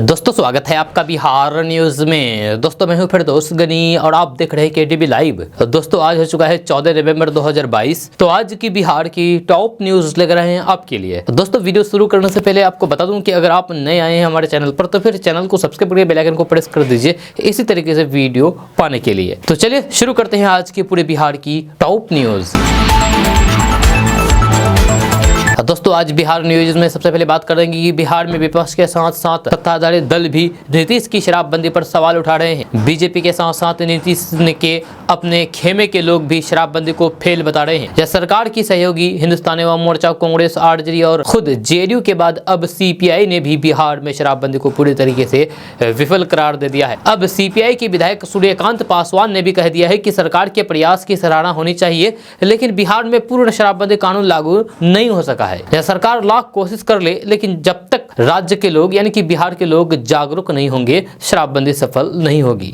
दोस्तों स्वागत है आपका बिहार न्यूज में। दोस्तों मैं हूं फिर दोस्त गनी और आप देख रहे हैं केडीबी लाइव। दोस्तों आज हो चुका है 14 नवंबर 2022। तो आज की बिहार की टॉप न्यूज लेकर आए हैं आपके लिए। दोस्तों वीडियो शुरू करने से पहले आपको बता दूं कि अगर आप नए आए हैं हमारे चैनल पर तो फिर चैनल को सब्सक्राइब करके बेल आइकन को प्रेस कर दीजिए इसी तरीके से वीडियो पाने के लिए। तो चलिए शुरू करते हैं आज की पूरे बिहार की टॉप न्यूज। दोस्तों आज बिहार न्यूज में सबसे पहले बात करेंगे कि बिहार में विपक्ष के साथ साथ सत्ताधारी दल भी नीतीश की शराबबंदी पर सवाल उठा रहे हैं। बीजेपी के साथ साथ नीतीश के अपने खेमे के लोग भी शराबबंदी को फेल बता रहे हैं। यह सरकार की सहयोगी हिंदुस्तानी अवाम मोर्चा, कांग्रेस, आरजेडी और खुद जेडीयू के बाद अब सीपीआई ने भी बिहार में शराबबंदी को पूरी तरीके से विफल करार दे दिया है। अब सीपीआई के विधायक सूर्यकांत पासवान ने भी कह दिया है कि सरकार के प्रयास की सराहना होनी चाहिए, लेकिन बिहार में पूर्ण शराबबंदी कानून लागू नहीं हो सका है। यह सरकार लाख कोशिश कर ले, लेकिन जब तक राज्य के लोग यानी कि बिहार के लोग जागरूक नहीं होंगे शराबबंदी सफल नहीं होगी।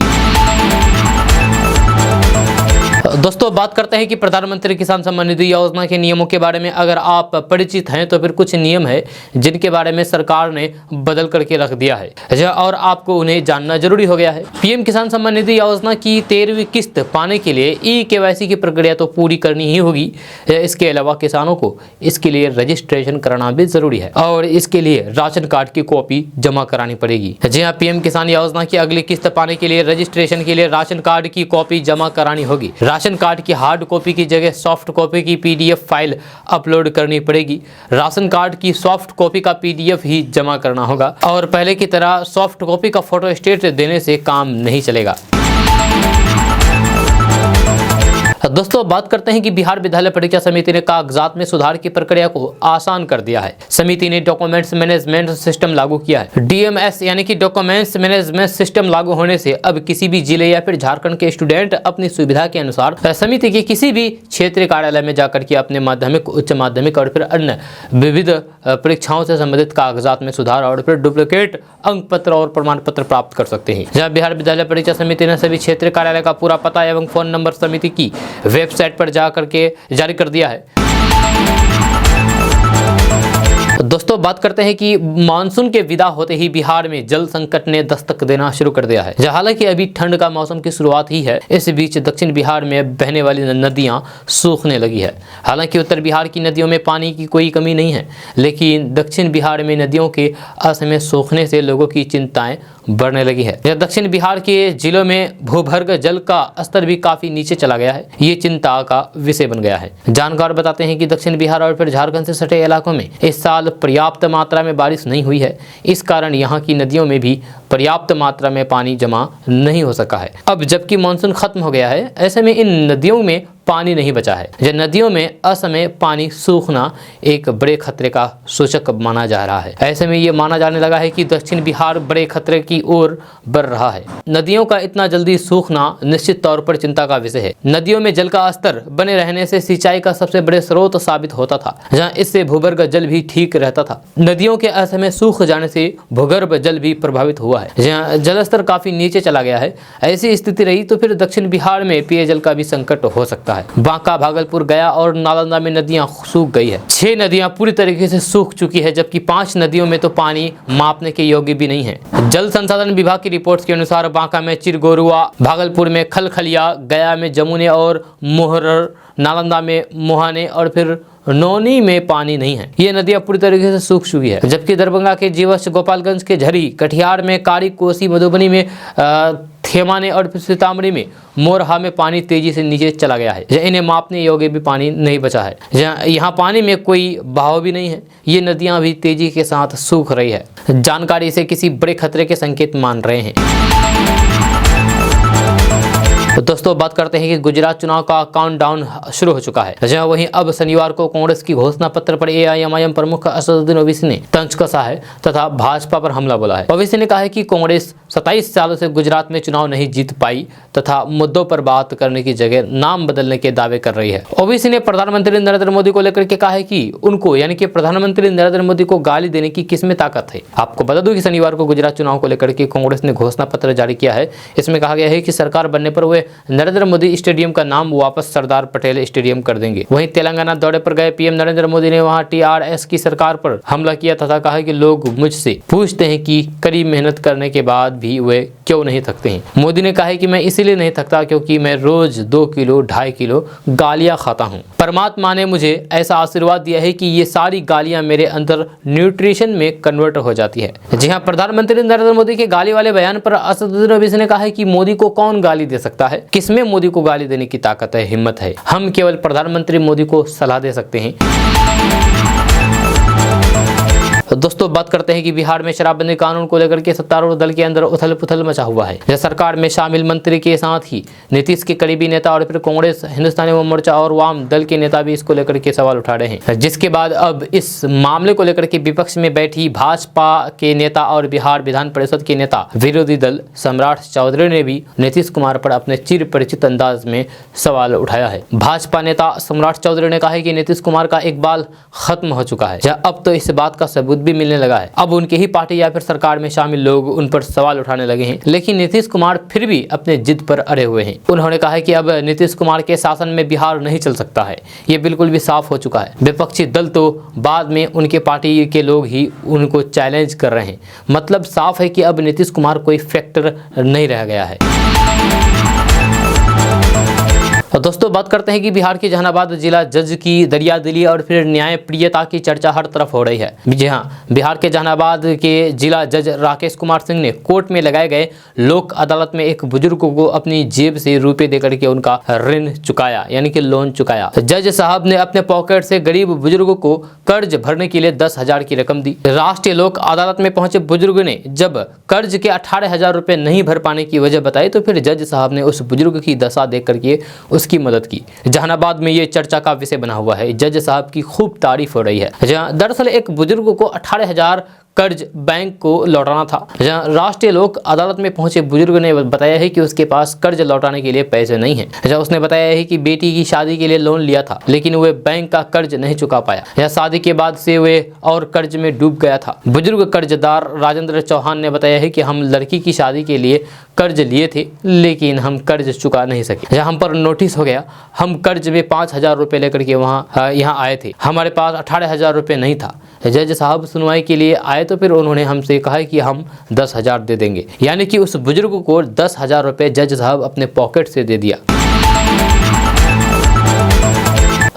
दोस्तों बात करते हैं कि प्रधानमंत्री किसान सम्मान निधि योजना के नियमों के बारे में। अगर आप परिचित हैं तो फिर कुछ नियम है जिनके बारे में सरकार ने बदल करके रख दिया है और आपको उन्हें जानना जरूरी हो गया है। पीएम किसान सम्मान निधि योजना की 13वीं किस्त पाने के लिए ई-केवाईसी की प्रक्रिया तो पूरी करनी ही होगी। इसके अलावा किसानों को इसके लिए रजिस्ट्रेशन कराना भी जरूरी है और इसके लिए राशन कार्ड की कॉपी जमा करानी पड़ेगी। जी हाँ, पीएम किसान योजना की अगली किस्त पाने के लिए रजिस्ट्रेशन के लिए राशन कार्ड की कॉपी जमा करानी होगी। राशन कार्ड की हार्ड कॉपी की जगह सॉफ्ट कॉपी की पीडीएफ फाइल अपलोड करनी पड़ेगी। राशन कार्ड की सॉफ्ट कॉपी का पीडीएफ ही जमा करना होगा और पहले की तरह सॉफ्ट कॉपी का फोटो स्टेट देने से काम नहीं चलेगा। दोस्तों बात करते हैं कि बिहार विद्यालय परीक्षा समिति ने कागजात में सुधार की प्रक्रिया को आसान कर दिया है। समिति ने डॉक्यूमेंट्स मैनेजमेंट सिस्टम लागू किया है। डीएमएस यानी कि डॉक्यूमेंट्स मैनेजमेंट सिस्टम लागू होने से अब किसी भी जिले या फिर झारखंड के स्टूडेंट अपनी सुविधा के अनुसार समिति के किसी भी क्षेत्रीय कार्यालय में जाकर के अपने माध्यमिक, उच्च माध्यमिक और फिर अन्य विविध परीक्षाओं से संबंधित कागजात में सुधार और फिर डुप्लीकेट अंक पत्र और प्रमाण पत्र प्राप्त कर सकते हैं। जहाँ बिहार विद्यालय परीक्षा समिति ने सभी क्षेत्रीय कार्यालय का पूरा पता एवं फोन नंबर समिति की वेबसाइट पर जा करके जारी कर दिया है। दोस्तों बात करते हैं कि मानसून के विदा होते ही बिहार में जल संकट ने दस्तक देना शुरू कर दिया है। हालांकि अभी ठंड का मौसम की शुरुआत ही है, इस बीच दक्षिण बिहार में बहने वाली नदियां सूखने लगी है। हालांकि उत्तर बिहार की नदियों में पानी की कोई कमी नहीं है, लेकिन दक्षिण बिहार में नदियों के असमय सूखने से लोगों की चिंताएं बढ़ने लगी है। दक्षिण बिहार के जिलों में भूगर्भ जल का स्तर भी काफी नीचे चला गया है। ये चिंता का विषय बन गया है। जानकार बताते हैं कि दक्षिण बिहार और फिर झारखंड से सटे इलाकों में इस साल पर्याप्त मात्रा में बारिश नहीं हुई है। इस कारण यहाँ की नदियों में भी पर्याप्त मात्रा में पानी जमा नहीं हो सका है। अब जबकि मानसून खत्म हो गया है, ऐसे में इन नदियों में पानी नहीं बचा है। जब नदियों में असमय पानी सूखना एक बड़े खतरे का सूचक माना जा रहा है। ऐसे में ये माना जाने लगा है कि दक्षिण बिहार बड़े खतरे की ओर बढ़ रहा है। नदियों का इतना जल्दी सूखना निश्चित तौर पर चिंता का विषय है। नदियों में जल का स्तर बने रहने से सिंचाई का सबसे बड़े स्रोत साबित होता था, जहाँ इससे भूगर्भ जल भी ठीक रहता था। नदियों के असमय सूख जाने से भूगर्भ जल भी प्रभावित हुआ है, जहाँ जल स्तर काफी नीचे चला गया है। ऐसी स्थिति रही तो फिर दक्षिण बिहार में पेयजल का भी संकट हो सकता है। बांका, भागलपुर, गया और नालंदा में नदियां सूख गई है। 6 नदियां पूरी तरीके से सूख चुकी है, जबकि 5 नदियों में तो पानी मापने के योग्य भी नहीं है। जल संसाधन विभाग की रिपोर्ट्स के अनुसार बांका में चिरगोरुआ, भागलपुर में खलखलिया, गया में जमुने और मोहरर, नालंदा में मोहाने और फिर नौनी में पानी नहीं है। ये नदियां पूरी तरीके से सूख चुकी है। जबकि दरभंगा के जीवछ, गोपालगंज के झरी, कटिहार में कारी, कोसी, मधुबनी में थेमाने और सीतामढ़ी में मोरहा में पानी तेजी से नीचे चला गया है। इन्हें मापने योग्य भी पानी नहीं बचा है। यहाँ पानी में कोई बहाव भी नहीं है। ये नदियां भी तेजी के साथ सूख रही है। जानकारी से किसी बड़े खतरे के संकेत मान रहे हैं। तो दोस्तों बात करते हैं कि गुजरात चुनाव का काउंटडाउन शुरू हो चुका है। जहां वहीं अब शनिवार को कांग्रेस की घोषणा पत्र पर एआईएमआईएम प्रमुख असदुद्दीन ओवैसी ने तंज कसा है तथा भाजपा पर हमला बोला है। ओवैसी ने कहा है कि कांग्रेस 27 सालों से गुजरात में चुनाव नहीं जीत पाई तथा मुद्दों पर बात करने की जगह नाम बदलने के दावे कर रही है। ओवैसी ने प्रधानमंत्री नरेंद्र मोदी को लेकर के कहा है कि उनको यानी कि प्रधानमंत्री नरेंद्र मोदी को गाली देने की किसमें ताकत है। आपको बता दूं कि शनिवार को गुजरात चुनाव को लेकर के कांग्रेस ने घोषणा पत्र जारी किया है। इसमें कहा गया है कि सरकार बनने पर वे नरेंद्र मोदी स्टेडियम का नाम वापस सरदार पटेल स्टेडियम कर देंगे। वहीं तेलंगाना दौरे पर गए पीएम नरेंद्र मोदी ने वहां टीआरएस की सरकार पर हमला किया तथा कहा कि लोग मुझसे पूछते हैं कि कड़ी मेहनत करने के बाद भी वे क्यों नहीं थकते हैं। मोदी ने कहा कि मैं इसीलिए नहीं थकता क्योंकि मैं रोज 2 किलो 2.5 किलो गालियां खाता हूं। परमात्मा ने मुझे ऐसा आशीर्वाद दिया है कि ये सारी गालियां मेरे अंदर न्यूट्रिशन में कन्वर्ट हो जाती है। जी हां, प्रधानमंत्री नरेंद्र मोदी के गाली वाले बयान पर असदुद्दीन ओवैसी ने कहा है कि मोदी को कौन गाली दे सकता है, किसमें मोदी को गाली देने की ताकत है, हिम्मत है। हम केवल प्रधानमंत्री मोदी को सलाह दे सकते हैं। तो दोस्तों बात करते हैं कि बिहार में शराबबंदी कानून को लेकर के सत्तारूढ़ दल के अंदर उथल पुथल मचा हुआ है। यह सरकार में शामिल मंत्री के साथ ही नीतीश के करीबी नेता और फिर कांग्रेस, हिंदुस्तानी अवाम मोर्चा और वाम दल के नेता भी इसको लेकर के सवाल उठा रहे हैं, जिसके बाद अब इस मामले को लेकर के विपक्ष में बैठी भाजपा के नेता और बिहार विधान परिषद के नेता विरोधी दल सम्राट चौधरी ने भी नीतीश कुमार पर अपने चिर परिचित अंदाज में सवाल उठाया है। भाजपा नेता सम्राट चौधरी ने कहा है कि नीतीश कुमार का इकबाल खत्म हो चुका है। अब तो इस बात का सबूत भी मिलने लगा है। अब उनके ही पार्टी या फिर सरकार में शामिल लोग उन पर सवाल उठाने लगे हैं, लेकिन नीतीश कुमार फिर भी अपने जिद पर अड़े हुए हैं। उन्होंने कहा है कि अब नीतीश कुमार के शासन में बिहार नहीं चल सकता है, ये बिल्कुल भी साफ हो चुका है। विपक्षी दल तो बाद में उनके पार्टी के लोग ही उनको चैलेंज कर रहे हैं। मतलब साफ है कि अब नीतीश कुमार कोई फैक्टर नहीं रह गया है। और दोस्तों बात करते हैं कि बिहार के जहानाबाद जिला जज की दरियादिली और फिर न्यायप्रियता की चर्चा हर तरफ हो रही है। जी हाँ, बिहार के जहानाबाद के जिला जज राकेश कुमार सिंह ने कोर्ट में लगाए गए लोक अदालत में एक बुजुर्ग को अपनी जेब से रुपए देकर के उनका ऋण चुकाया, यानी कि लोन चुकाया। जज साहब ने अपने पॉकेट से गरीब बुजुर्ग को कर्ज भरने के लिए 10,000 की रकम दी। राष्ट्रीय लोक अदालत में पहुंचे बुजुर्ग ने जब कर्ज के 18,000 रुपए नहीं भर पाने की वजह बताई तो फिर जज साहब ने उस बुजुर्ग की दशा देख करके उसकी मदद की। जहानाबाद में ये चर्चा का विषय बना हुआ है। जज साहब की खूब तारीफ हो रही है। जहां दरअसल एक बुजुर्ग को 18,000 कर्ज बैंक को लौटाना था। जहां राष्ट्रीय लोक अदालत में पहुंचे बुजुर्ग ने बताया है कि उसके पास कर्ज लौटाने के लिए पैसे नहीं हैं। जहां उसने बताया है कि बेटी की शादी के लिए लोन लिया था, लेकिन वह बैंक का कर्ज नहीं चुका पाया। या शादी के बाद से वे और कर्ज में डूब गया था। बुजुर्ग कर्जदार राजेंद्र चौहान ने बताया है कि हम लड़की की शादी के लिए कर्ज लिए थे, लेकिन हम कर्ज चुका नहीं सके। जहां हम पर नोटिस हो गया, हम कर्ज में 5,000 रुपए लेकर के यहाँ आए थे, हमारे पास 18,000 रुपए नहीं था। जज साहब सुनवाई के लिए आए तो फिर उन्होंने हमसे कहा कि हम 10,000 दे देंगे, यानी कि उस बुजुर्ग को 10,000 रुपए जज साहब अपने पॉकेट से दे दिया।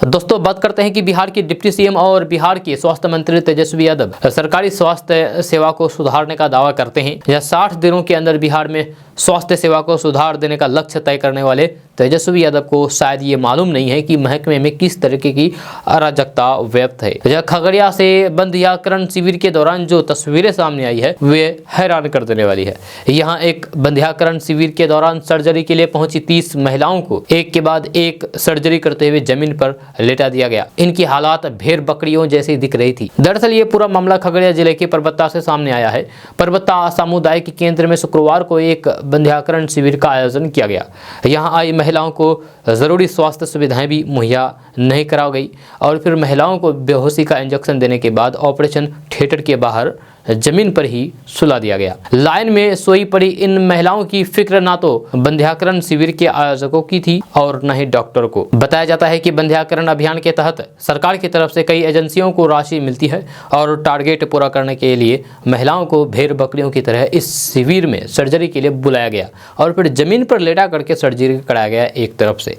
दोस्तों बात करते हैं कि बिहार के डिप्टी सीएम और बिहार के स्वास्थ्य मंत्री तेजस्वी यादव सरकारी स्वास्थ्य सेवा को सुधारने का दावा करते हैं। या 60 दिनों के अंदर बिहार में स्वास्थ्य सेवा को सुधार देने का लक्ष्य तय करने वाले तेजस्वी यादव को शायद ये मालूम नहीं है कि महकमे में किस तरीके की अराजकता व्याप्त है। खगड़िया से बंध्याकरण शिविर के दौरान जो तस्वीरें सामने आई है वे हैरान कर देने वाली है। यहाँ एक बंध्याकरण शिविर के दौरान सर्जरी के लिए पहुंची 30 महिलाओं को एक के बाद एक सर्जरी करते हुए जमीन पर लेटा दिया गया। इनकी हालात भेड़ बकरियों जैसी दिख रही थी। दरअसल ये पूरा मामला खगड़िया जिले के परबत्ता से सामने आया है। परबत्ता सामुदायिक केंद्र में शुक्रवार को एक बंध्याकरण शिविर का आयोजन किया गया। यहाँ आई महिलाओं को जरूरी स्वास्थ्य सुविधाएं भी मुहैया नहीं कराई गई और फिर महिलाओं को बेहोशी का इंजेक्शन देने के बाद ऑपरेशन थिएटर के बाहर जमीन पर ही सुला दिया गया। लाइन में सोई पड़ी इन महिलाओं की फिक्र ना तो बंध्याकरण शिविर के आयोजकों की थी और न ही डॉक्टर को। बताया जाता है कि बंध्याकरण अभियान के तहत सरकार की तरफ से कई एजेंसियों को राशि मिलती है और टारगेट पूरा करने के लिए महिलाओं को भेड़ बकरियों की तरह इस शिविर में सर्जरी के लिए बुलाया गया और फिर जमीन पर लेटा करके सर्जरी कराया गया एक तरफ से।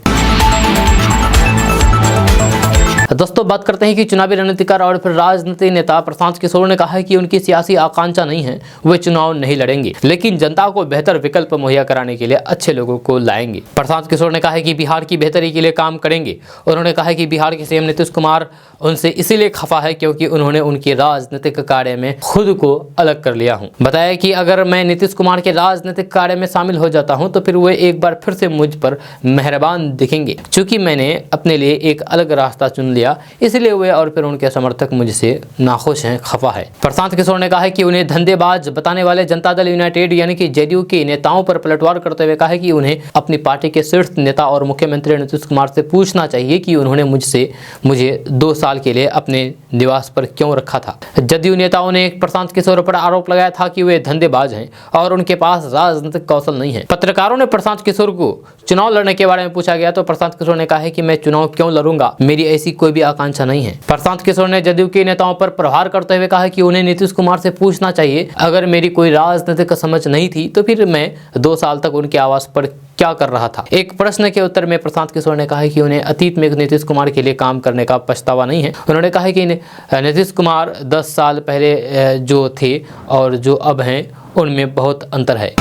दोस्तों बात करते हैं कि चुनावी रणनीतिकार और फिर राजनीतिक नेता प्रशांत किशोर ने कहा है कि उनकी सियासी आकांक्षा नहीं है, वे चुनाव नहीं लड़ेंगे, लेकिन जनता को बेहतर विकल्प मुहैया कराने के लिए अच्छे लोगों को लाएंगे। प्रशांत किशोर ने कहा है कि बिहार की बेहतरी के लिए काम करेंगे। उन्होंने कहा है कि बिहार के सीएम नीतीश कुमार उनसे इसीलिए खफा है क्योंकि उन्होंने उनके राजनीतिक कार्य में खुद को अलग कर लिया हूँ। बताया कि अगर मैं नीतीश कुमार के राजनीतिक कार्य में शामिल हो जाता हूँ तो फिर वे एक बार फिर से मुझ पर मेहरबान दिखेंगे, चूंकि मैंने अपने लिए एक अलग रास्ता चुन लिया दिया, इसलिए वे और फिर उनके समर्थक मुझसे नाखुश हैं, खफा है। प्रशांत किशोर ने कहा है कि उन्हें धंधेबाज बताने वाले जनता दल यूनाइटेड यानी कि जेडीयू के नेताओं पर पलटवार करते हुए कहा है कि उन्हें अपनी पार्टी के शीर्ष नेता और मुख्यमंत्री नीतीश कुमार से पूछना चाहिए कि उन्होंने मुझे 2 साल के लिए अपने निवास पर क्यों रखा था। जदयू नेताओं ने प्रशांत किशोर पर आरोप लगाया था कि वे धंधेबाज हैं और उनके पास राजनीतिक कौशल नहीं है। पत्रकारों ने प्रशांत किशोर को चुनाव लड़ने के बारे में पूछा गया तो प्रशांत किशोर ने कहा है कि मैं चुनाव क्यों लड़ूंगा, मेरी ऐसी कोई भी आकांक्षा नहीं है। प्रशांत किशोर ने जदयू के नेताओं पर प्रहार करते हुए कहा कि उन्हें नीतीश कुमार से पूछना चाहिए, अगर मेरी कोई राजनीतिक समझ नहीं थी तो फिर मैं 2 साल तक उनके आवास पर क्या कर रहा था। एक प्रश्न के उत्तर में प्रशांत किशोर ने कहा कि उन्हें अतीत में नीतीश कुमार के लिए काम करने का पछतावा नहीं है। उन्होंने कहा कि नीतीश कुमार 10 साल पहले जो थे और जो अब हैं उनमें बहुत अंतर है।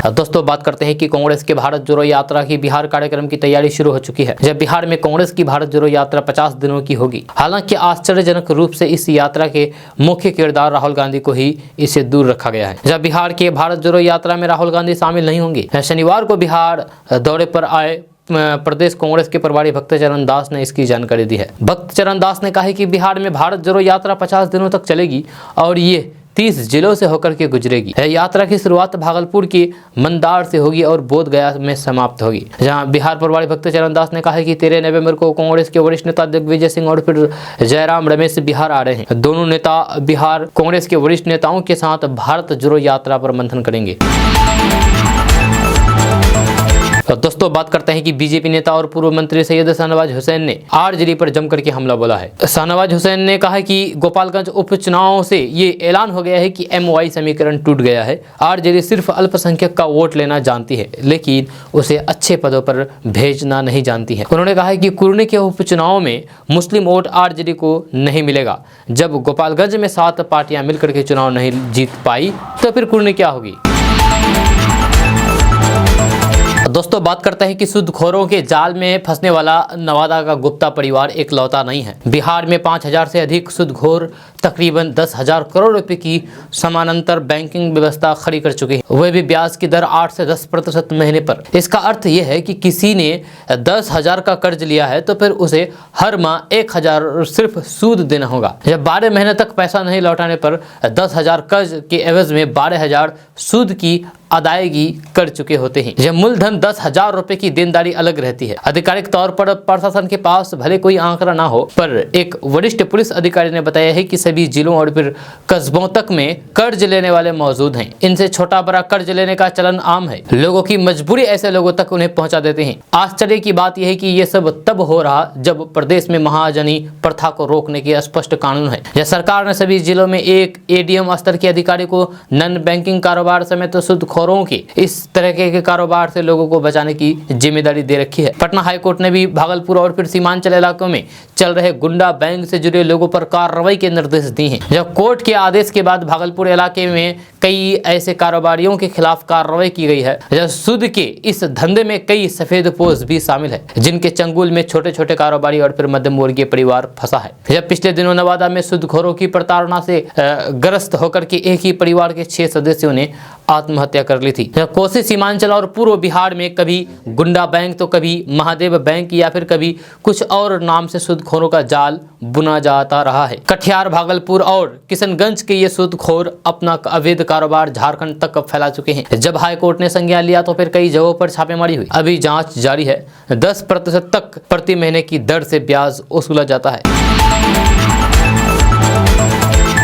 दोस्तों बात करते हैं कि कांग्रेस के भारत जोड़ो यात्रा की बिहार कार्यक्रम की तैयारी शुरू हो चुकी है। जब बिहार में कांग्रेस की भारत जोड़ो यात्रा 50 दिनों की होगी। हालांकि आश्चर्यजनक रूप से इस यात्रा के मुख्य किरदार राहुल गांधी को ही इससे दूर रखा गया है। जब बिहार के भारत जोड़ो यात्रा में राहुल गांधी शामिल नहीं होंगे। शनिवार को बिहार दौरे पर आए प्रदेश कांग्रेस के प्रभारी भक्त चरण दास ने इसकी जानकारी दी है। भक्त चरण दास ने कहा कि बिहार में भारत जोड़ो यात्रा 50 दिनों तक चलेगी और ये 30 जिलों से होकर के गुजरेगी। यात्रा की शुरुआत भागलपुर की मंदार से होगी और बोधगया में समाप्त होगी। जहां बिहार प्रभारी भक्त चरण दास ने कहा कि 13 नवंबर को कांग्रेस के वरिष्ठ नेता दिग्विजय सिंह और फिर जयराम रमेश बिहार आ रहे हैं। दोनों नेता बिहार कांग्रेस के वरिष्ठ नेताओं के साथ भारत जोड़ो यात्रा पर मंथन करेंगे। तो दोस्तों बात करते हैं कि बीजेपी नेता और पूर्व मंत्री सैयद शाहनवाज हुसैन ने आरजेडी पर जमकर के हमला बोला है। शाहनवाज हुसैन ने कहा कि गोपालगंज उपचुनाव से ये ऐलान हो गया है कि एमओआई समीकरण टूट गया है। आरजेडी सिर्फ अल्पसंख्यक का वोट लेना जानती है लेकिन उसे अच्छे पदों पर भेजना नहीं जानती है। उन्होंने कहा कि कुर्नी के उपचुनाव में मुस्लिम वोट आरजेडी को नहीं मिलेगा। जब गोपालगंज में 7 पार्टियां मिलकर के चुनाव नहीं जीत पाई तो फिर कुर्नी क्या होगी। दोस्तों बात करते हैं कि सूदखोरों के जाल में फंसने वाला नवादा का गुप्ता परिवार एकलौता नहीं है। बिहार में 5000 से अधिक सूदखोर तकरीबन 10,000 करोड़ रुपए की समानांतर बैंकिंग व्यवस्था खड़ी कर चुके हैं, वह भी ब्याज की दर 8 से 10% महीने पर। इसका अर्थ यह है कि किसी ने 10,000 का कर्ज लिया है तो फिर उसे हर माह 1,000 सिर्फ सूद देना होगा। जब 12 महीने तक पैसा नहीं लौटाने पर 10,000 कर्ज के एवज में 12,000 सूद की अदायगी कर चुके होते हैं। यह मूलधन 10,000 रुपए की देनदारी अलग रहती है। आधिकारिक तौर पर प्रशासन के पास भले कोई आंकड़ा ना हो पर एक वरिष्ठ पुलिस अधिकारी ने बताया है कि सभी जिलों और फिर कस्बों तक में कर्ज लेने वाले मौजूद हैं। इनसे छोटा बड़ा कर्ज लेने का चलन आम है। लोगों की मजबूरी ऐसे लोगों तक उन्हें पहुंचा देते हैं। आश्चर्य की बात यह है कि यह सब तब हो रहा जब प्रदेश में महाजनी प्रथा को रोकने के स्पष्ट कानून है। यह सरकार ने सभी जिलों में एक एडीएम स्तर के अधिकारी को नॉन बैंकिंग कारोबार समेत सूदखोरों के इस तरह के कारोबार से लोगों को बचाने की जिम्मेदारी दे रखी है। पटना हाईकोर्ट ने भी भागलपुर और फिर सीमांचल इलाकों में चल रहे गुंडा बैंक से जुड़े लोगों पर कार्रवाई के निर्देश दिए हैं। जब कोर्ट के आदेश के बाद भागलपुर इलाके में कई ऐसे कारोबारियों के खिलाफ कार्रवाई की गई है। जब सूद के इस धंधे में कई सफेदपोश भी शामिल है जिनके चंगुल में छोटे छोटे कारोबारी और फिर मध्यम वर्गीय परिवार फंसा है। जब पिछले दिनों नवादा में सूदखोरों की प्रताड़ना से ग्रस्त होकर के एक ही परिवार के 6 सदस्यों ने आत्महत्या कर ली थी। कोसी सीमांचल और पूर्व बिहार में कभी गुंडा बैंक तो कभी महादेव बैंक या फिर कभी कुछ और नाम से सूदखोरों का जाल बुना जाता रहा है। कटिहार, भागलपुर और किशनगंज के ये सूदखोर अपना अवैध कारोबार झारखंड तक फैला चुके हैं। जब हाईकोर्ट ने संज्ञान लिया तो फिर कई जगहों पर छापेमारी हुई। अभी जांच जारी है। 10% तक प्रति महीने की दर से ब्याज वसूला जाता है।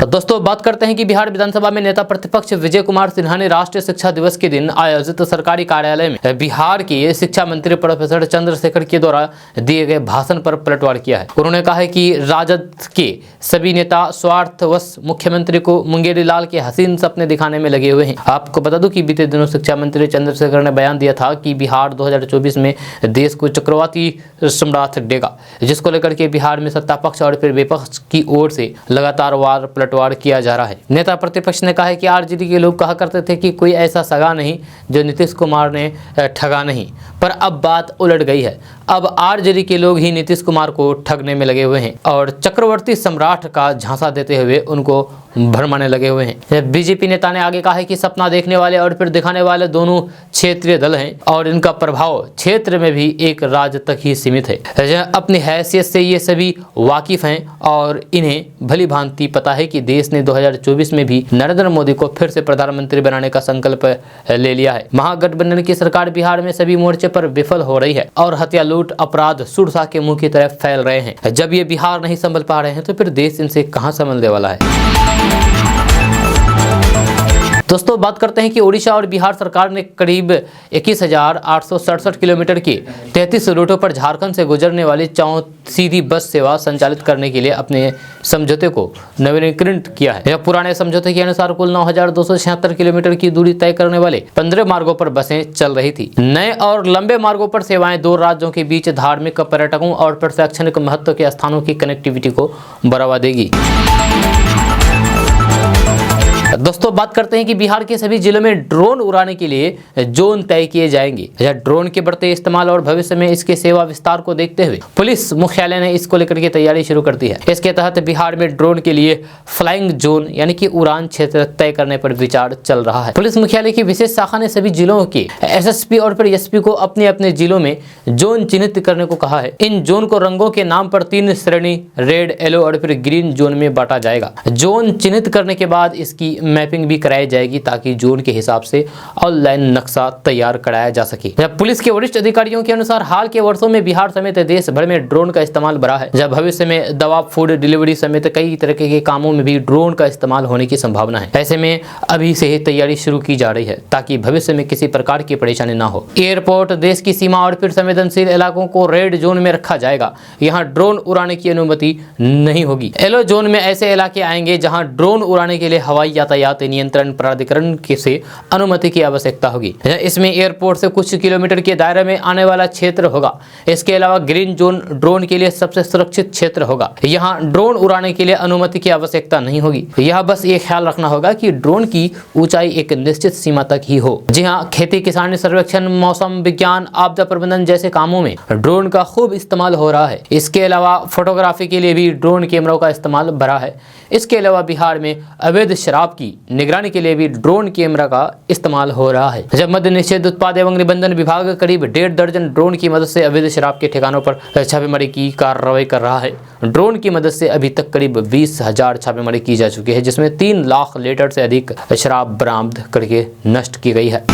तो दोस्तों बात करते हैं कि बिहार विधानसभा में नेता प्रतिपक्ष विजय कुमार सिन्हा ने राष्ट्रीय शिक्षा दिवस के दिन आयोजित सरकारी कार्यालय में बिहार के शिक्षा मंत्री प्रोफेसर चंद्रशेखर के द्वारा दिए गए भाषण पर पलटवार किया है। उन्होंने कहा है कि राजद के सभी नेता स्वार्थवश मुख्यमंत्री को मुंगेरी लाल के हसीन सपने दिखाने में लगे हुए हैं। आपको बता दूं कि बीते दिनों शिक्षा मंत्री चंद्रशेखर ने बयान दिया था कि बिहार 2024 में देश को चक्रवाती सम्राट देगा, जिसको लेकर के बिहार में सत्ता पक्ष और फिर विपक्ष की ओर से लगातार वार पलटवार किया जा रहा है। नेता प्रतिपक्ष ने कहा है कि आरजेडी के लोग कहा करते थे कि कोई ऐसा सगा नहीं जो नीतीश कुमार ने ठगा नहीं, पर अब बात उलट गई है। अब आरजेडी के लोग ही नीतीश कुमार को ठगने में लगे हुए हैं और चक्रवर्ती सम्राट का झांसा देते हुए उनको भरमाने लगे हुए हैं। बीजेपी नेता ने आगे कहा है कि सपना देखने वाले और फिर दिखाने वाले दोनों क्षेत्रीय दल हैं और इनका प्रभाव क्षेत्र में भी एक राज्य तक ही सीमित है। अपनी हैसियत से ये सभी वाकिफ हैं और इन्हें भली भांति पता है कि देश ने 2024 में भी नरेंद्र मोदी को फिर से प्रधानमंत्री बनाने का संकल्प ले लिया है। महागठबंधन की सरकार बिहार में सभी मोर्चे पर विफल हो रही है और हत्या, लूट, अपराध सुरसा के मुंह की तरफ फैल रहे हैं। जब ये बिहार नहीं संभल पा रहे हैं तो फिर देश इनसे कहां संभलने वाला है। दोस्तों बात करते हैं कि ओडिशा और बिहार सरकार ने करीब 21,867 किलोमीटर की 33 रूटों पर झारखंड से गुजरने वाली 4 सीधी बस सेवा संचालित करने के लिए अपने समझौते को नवीनीकृत किया है। यह पुराने समझौते के अनुसार कुल 9,276 किलोमीटर की दूरी तय करने वाले 15 मार्गों पर बसें चल रही थी। नए और लंबे मार्गों पर सेवाएं दो राज्यों के बीच धार्मिक, पर्यटकों और शैक्षणिक महत्व के स्थानों की कनेक्टिविटी को बढ़ावा देगी। दोस्तों बात करते हैं कि बिहार के सभी जिलों में ड्रोन उड़ाने के लिए जोन तय किए जाएंगे। ड्रोन के बढ़ते इस्तेमाल और भविष्य में इसके सेवा विस्तार को देखते हुए पुलिस मुख्यालय ने इसको लेकर के तैयारी शुरू कर दी है। इसके तहत बिहार में ड्रोन के लिए फ्लाइंग जोन यानी कि उड़ान क्षेत्र तय करने पर विचार चल रहा है। पुलिस मुख्यालय की विशेष शाखा ने सभी जिलों के एसएसपी और फिर एसपी को अपने अपने जिलों में जोन चिन्हित करने को कहा है। इन जोन को रंगों के नाम पर 3 श्रेणी रेड, येलो और फिर ग्रीन जोन में बांटा जाएगा। जोन चिन्हित करने के बाद इसकी मैपिंग भी कराई जाएगी ताकि जोन के हिसाब से ऑनलाइन नक्शा तैयार कराया जा सके। जब पुलिस के वरिष्ठ अधिकारियों के अनुसार हाल के वर्षों में बिहार समेत देश भर में ड्रोन का इस्तेमाल बढ़ा है। जब भविष्य में दवा, फूड डिलीवरी समेत कई तरह के कामों में भी ड्रोन का इस्तेमाल होने की संभावना है। ऐसे में अभी से ही तैयारी शुरू की जा रही है ताकि भविष्य में किसी प्रकार की परेशानी ना हो। एयरपोर्ट, देश की सीमा और फिर संवेदनशील इलाकों को रेड जोन में रखा जाएगा। यहाँ ड्रोन उड़ाने की अनुमति नहीं होगी। येलो जोन में ऐसे इलाके आएंगे जहाँ ड्रोन उड़ाने के लिए हवाई यातायात नियंत्रण प्राधिकरण से अनुमति की आवश्यकता होगी। इसमें एयरपोर्ट से कुछ किलोमीटर के दायरे में आने वाला क्षेत्र होगा। इसके अलावा ग्रीन जोन ड्रोन के लिए सबसे सुरक्षित क्षेत्र होगा। यहाँ ड्रोन उड़ाने के लिए अनुमति की आवश्यकता नहीं होगी। यह बस ये ख्याल रखना होगा कि ड्रोन की ऊंचाई एक निश्चित सीमा तक ही हो। जी हाँ, खेती किसानी सर्वेक्षण, मौसम विज्ञान, आपदा प्रबंधन जैसे कामों में ड्रोन का खूब इस्तेमाल हो रहा है। इसके अलावा फोटोग्राफी के लिए भी ड्रोन कैमरों का इस्तेमाल बढ़ा है। इसके अलावा बिहार में अवैध शराब की निगरानी के लिए भी ड्रोन कैमरा का इस्तेमाल हो रहा है। जब मद्य निषेध, उत्पाद एवं निबंधन विभाग करीब 1.5 दर्जन ड्रोन की मदद से अवैध शराब के ठिकानों पर छापेमारी की कार्रवाई कर रहा है। ड्रोन की मदद से अभी तक करीब 20,000 छापेमारी की जा चुकी है, जिसमें 3 लाख लीटर से अधिक शराब बरामद करके नष्ट की गई है।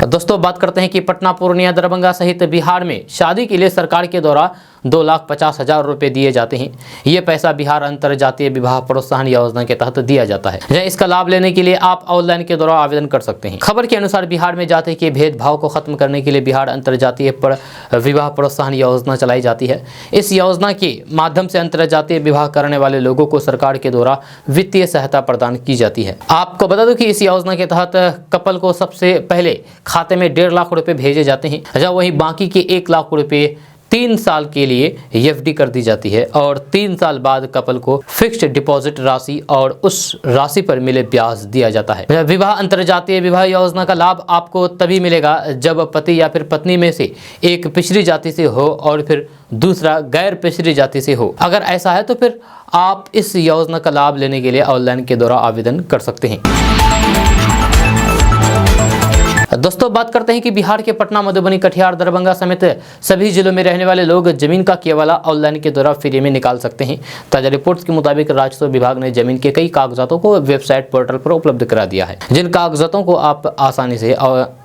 दोस्तों बात करते हैं कि पटना, पूर्णिया, दरभंगा सहित बिहार में शादी के लिए सरकार के द्वारा 2,50,000 रुपए दिए जाते हैं। ये पैसा बिहार अंतरजातीय विवाह प्रोत्साहन योजना के तहत दिया जाता है। इसका लाभ लेने के लिए आप ऑनलाइन के द्वारा आवेदन कर सकते हैं। खबर के अनुसार बिहार में जाति के भेदभाव को खत्म करने के लिए बिहार अंतरजातीय विवाह प्रोत्साहन योजना चलाई जाती है। इस योजना के माध्यम से अंतरजातीय विवाह करने वाले लोगों को सरकार के द्वारा वित्तीय सहायता प्रदान की जाती है। आपको बता दूं कि इस योजना के तहत कपल को सबसे पहले खाते में 1.5 लाख रुपए भेजे जाते हैं, जब वहीं बाकी के 1 लाख रुपए 3 साल के लिए एफडी कर दी जाती है और 3 साल बाद कपल को फिक्स्ड डिपॉजिट राशि और उस राशि पर मिले ब्याज दिया जाता है। विवाह अंतरजातीय विवाह योजना का लाभ आपको तभी मिलेगा जब पति या फिर पत्नी में से एक पिछड़ी जाति से हो और फिर दूसरा गैर पिछड़ी जाति से हो। अगर ऐसा है तो फिर आप इस योजना का लाभ लेने के लिए ऑनलाइन के द्वारा आवेदन कर सकते हैं। दोस्तों बात करते हैं कि बिहार के पटना, मधुबनी, कटिहार, दरभंगा समेत सभी जिलों में रहने वाले लोग जमीन का केवला ऑनलाइन के द्वारा फ्री में निकाल सकते हैं। ताजा रिपोर्ट्स के मुताबिक राजस्व विभाग ने जमीन के कई कागजातों को वेबसाइट पोर्टल पर उपलब्ध करा दिया है, जिन कागजातों को आप आसानी से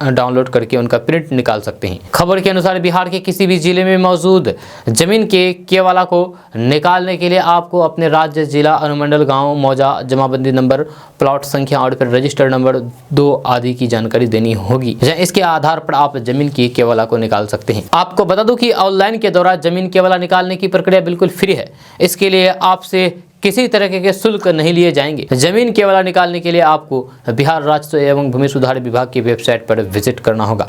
डाउनलोड करके उनका प्रिंट निकाल सकते हैं। खबर के अनुसार बिहार के किसी भी जिले में मौजूद जमीन के केवला को निकालने के लिए आपको अपने राज्य, जिला, अनुमंडल, गाँव, मौजा, जमाबंदी नंबर, प्लॉट संख्या और फिर रजिस्टर नंबर 2 आदि की जानकारी देनी होगी। इसके आधार पर आप जमीन की केवला को निकाल सकते हैं। आपको बता दूं कि ऑनलाइन के द्वारा जमीन केवला निकालने की प्रक्रिया बिल्कुल फ्री है। इसके लिए आपसे किसी तरह के शुल्क नहीं लिए जाएंगे। जमीन केवला निकालने के लिए आपको बिहार राजस्व एवं भूमि सुधार विभाग की वेबसाइट पर विजिट करना होगा।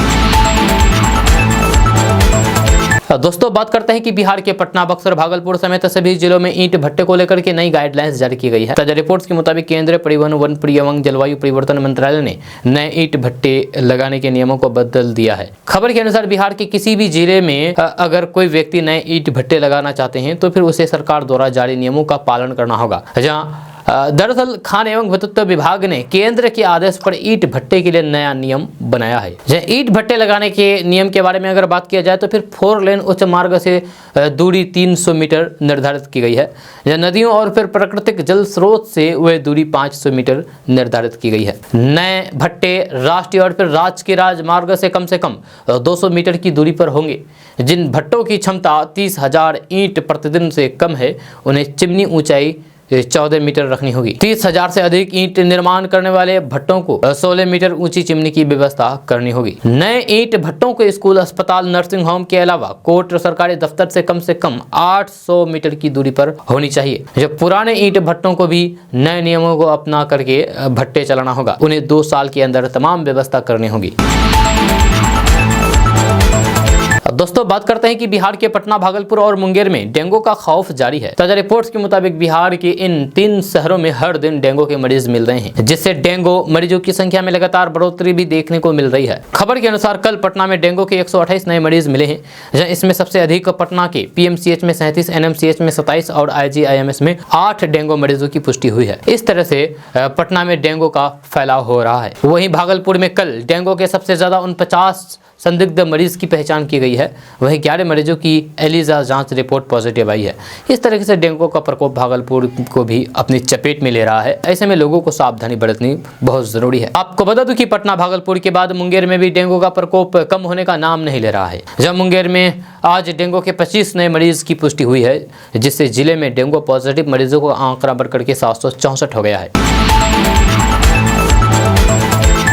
दोस्तों बात करते हैं कि बिहार के पटना, बक्सर, भागलपुर समेत सभी जिलों में ईंट भट्टे को लेकर के नई गाइडलाइंस जारी की गई है। ताजा रिपोर्ट्स के मुताबिक केंद्रीय परिवहन, वन एवं जलवायु परिवर्तन मंत्रालय ने नए ईंट भट्टे लगाने के नियमों को बदल दिया है। खबर के अनुसार बिहार के किसी भी जिले में अगर कोई व्यक्ति नए ईंट भट्टे लगाना चाहते हैं तो फिर उसे सरकार द्वारा जारी नियमों का पालन करना होगा। जहाँ दरअसल खान एवं भूतत्व विभाग ने केंद्र के आदेश पर ईंट भट्टे के लिए नया नियम बनाया है। ईंट भट्टे लगाने के नियम के बारे में अगर बात किया जाए तो फिर 4 लेन उच्च मार्ग से दूरी 300 मीटर निर्धारित की गई है। नदियों और फिर प्राकृतिक जल स्रोत से वह दूरी 500 मीटर निर्धारित की गई है। नए भट्टे राष्ट्रीय और फिर राज्य के राजमार्ग से कम 200 मीटर की दूरी पर होंगे। जिन भट्टों की क्षमता 30,000 ईंट प्रतिदिन से कम है उन्हें चिमनी ऊंचाई 14 मीटर रखनी होगी। 30,000 से अधिक ईंट निर्माण करने वाले भट्टों को 16 मीटर ऊंची चिमनी की व्यवस्था करनी होगी। नए ईंट भट्टों को स्कूल, अस्पताल, नर्सिंग होम के अलावा कोर्ट, सरकारी दफ्तर से कम 800 मीटर की दूरी पर होनी चाहिए। जब पुराने ईंट भट्टों को भी नए नियमों को अपना करके भट्टे चलाना होगा। उन्हें 2 साल के अंदर तमाम व्यवस्था करनी होगी। दोस्तों बात करते हैं कि बिहार के पटना, भागलपुर और मुंगेर में डेंगू का खौफ जारी है। ताजा रिपोर्ट्स के मुताबिक बिहार के इन 3 शहरों में हर दिन डेंगू के मरीज मिल रहे हैं, जिससे डेंगू मरीजों की संख्या में लगातार बढ़ोतरी भी देखने को मिल रही है। खबर के अनुसार कल पटना में डेंगू के 128 नए मरीज मिले हैं, जहाँ इसमें सबसे अधिक पटना के पीएमसीएच में 37, एनएमसीएच में 27 और आईजीआईएमएस में 8 डेंगू मरीजों की पुष्टि हुई है। इस तरह से पटना में डेंगू का फैलाव हो रहा है। वहीं भागलपुर में कल डेंगू के सबसे ज्यादा 49 संदिग्ध मरीज की पहचान की गई है। वहीं 11 मरीजों की एलिजा जांच रिपोर्ट पॉजिटिव आई है। इस तरीके से डेंगू का प्रकोप भागलपुर को भी अपनी चपेट में ले रहा है। ऐसे में लोगों को सावधानी बरतनी बहुत जरूरी है। आपको बता दूं कि पटना, भागलपुर के बाद मुंगेर में भी डेंगू का प्रकोप कम होने का नाम नहीं ले रहा है। जब मुंगेर में आज डेंगू के 25 नए मरीज की पुष्टि हुई है, जिससे जिले में डेंगू पॉजिटिव मरीजों का आंकड़ा बढ़कर के 764 हो गया है।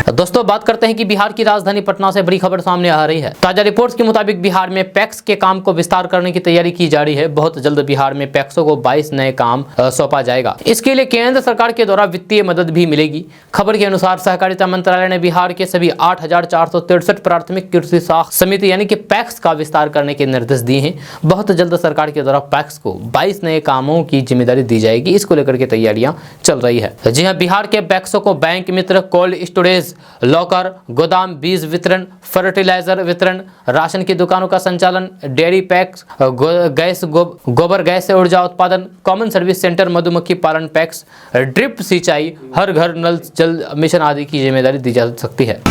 दोस्तों बात करते हैं कि बिहार की राजधानी पटना से बड़ी खबर सामने आ रही है। ताजा रिपोर्ट्स के मुताबिक बिहार में पैक्स के काम को विस्तार करने की तैयारी की जा रही है। बहुत जल्द बिहार में पैक्सों को 22 नए काम सौंपा जाएगा। इसके लिए केंद्र सरकार के द्वारा वित्तीय मदद भी मिलेगी। खबर के अनुसार सहकारिता मंत्रालय ने बिहार के सभी 8,463 प्राथमिक कृषि साख समिति यानी कि पैक्स का विस्तार करने के निर्देश दिए हैं। बहुत जल्द सरकार के द्वारा पैक्स को 22 नए कामों की जिम्मेदारी दी जाएगी। इसको लेकर के तैयारियां चल रही है। जी हाँ, बिहार के पैक्सों को बैंक मित्र, कोल्ड स्टोरेज, लॉकर, गोदाम, बीज वितरण, फर्टिलाइजर वितरण, राशन की दुकानों का संचालन, डेयरी पैक्स, गैस, गोबर गैस से ऊर्जा उत्पादन, कॉमन सर्विस सेंटर, मधुमक्खी पालन पैक्स, ड्रिप सिंचाई, हर घर नल जल मिशन आदि की जिम्मेदारी दी जा सकती है।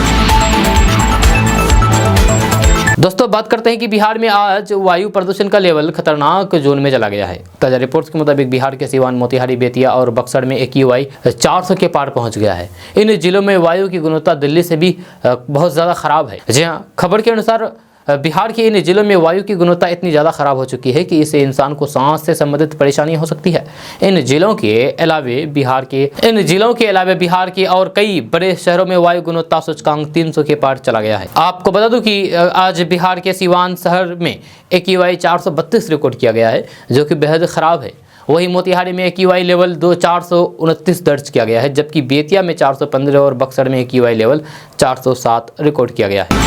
दोस्तों बात करते हैं कि बिहार में आज वायु प्रदूषण का लेवल खतरनाक जोन में चला गया है। ताजा रिपोर्ट्स के मुताबिक बिहार के सिवान, मोतिहारी, बेतिया और बक्सर में AQI 400 के पार पहुंच गया है। इन जिलों में वायु की गुणवत्ता दिल्ली से भी बहुत ज़्यादा खराब है। जी हाँ, खबर के अनुसार बिहार के इन जिलों में वायु की गुणवत्ता इतनी ज़्यादा खराब हो चुकी है कि इससे इंसान को सांस से संबंधित परेशानी हो सकती है। इन जिलों के अलावे बिहार के और कई बड़े शहरों में वायु गुणवत्ता सूचकांक 300 के पार चला गया है। आपको बता दूं कि आज बिहार के सिवान शहर में AQI 432 रिकॉर्ड किया गया है, जो कि बेहद खराब है। वहीं मोतिहारी में AQI लेवल 429 दर्ज किया गया है, जबकि बेतिया में 415 और बक्सर में AQI लेवल 407 रिकॉर्ड किया गया है।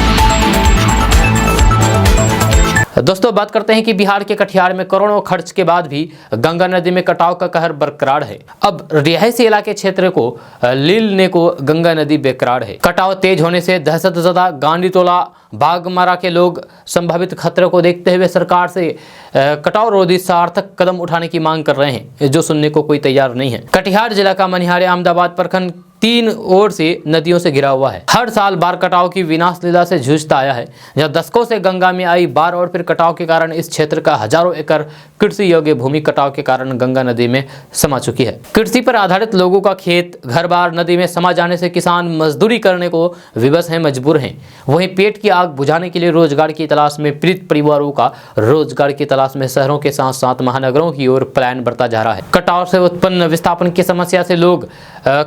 दोस्तों बात करते हैं कि बिहार के कटिहार में करोड़ों खर्च के बाद भी गंगा नदी में कटाव का कहर बरकरार है। अब रिहायशी इलाके क्षेत्र को लीलने को गंगा नदी बेकरार है। कटाव तेज होने से दहशत ज़दा गांधी टोला, बाघमारा के लोग संभावित खतरे को देखते हुए सरकार से कटाव रोधी सार्थक कदम उठाने की मांग कर रहे हैं, जो सुनने को कोई तैयार नहीं है। कटिहार जिला का मनिहारी अहमदाबाद प्रखंड 3 ओर से नदियों से घिरा हुआ है। हर साल बाढ़ कटाव की विनाश लीला से जूझता आया है। जब दशकों से गंगा में आई बाढ़ और फिर कटाव के कारण इस क्षेत्र का हजारों एकड़ कृषि योग्य भूमि कटाव के कारण गंगा नदी में समा चुकी है। कृषि पर आधारित लोगों का खेत, घर बार नदी में समा जाने से किसान मजदूरी करने को विवश हैं, मजबूर हैं। वहीं पेट की आग बुझाने के लिए रोजगार की तलाश में पीड़ित परिवारों का रोजगार की तलाश में शहरों के साथ साथ महानगरों की ओर पलायन बढ़ता जा रहा है। कटाव से उत्पन्न विस्थापन की समस्या से लोग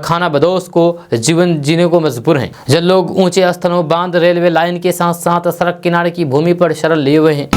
खाना बदोश को जीवन जीने को मजबूर हैं। जब लोग ऊंचे स्थलों, बांध, रेलवे लाइन के साथ साथ सड़क किनारे की भूमि पर शरण लिए हुए हैं।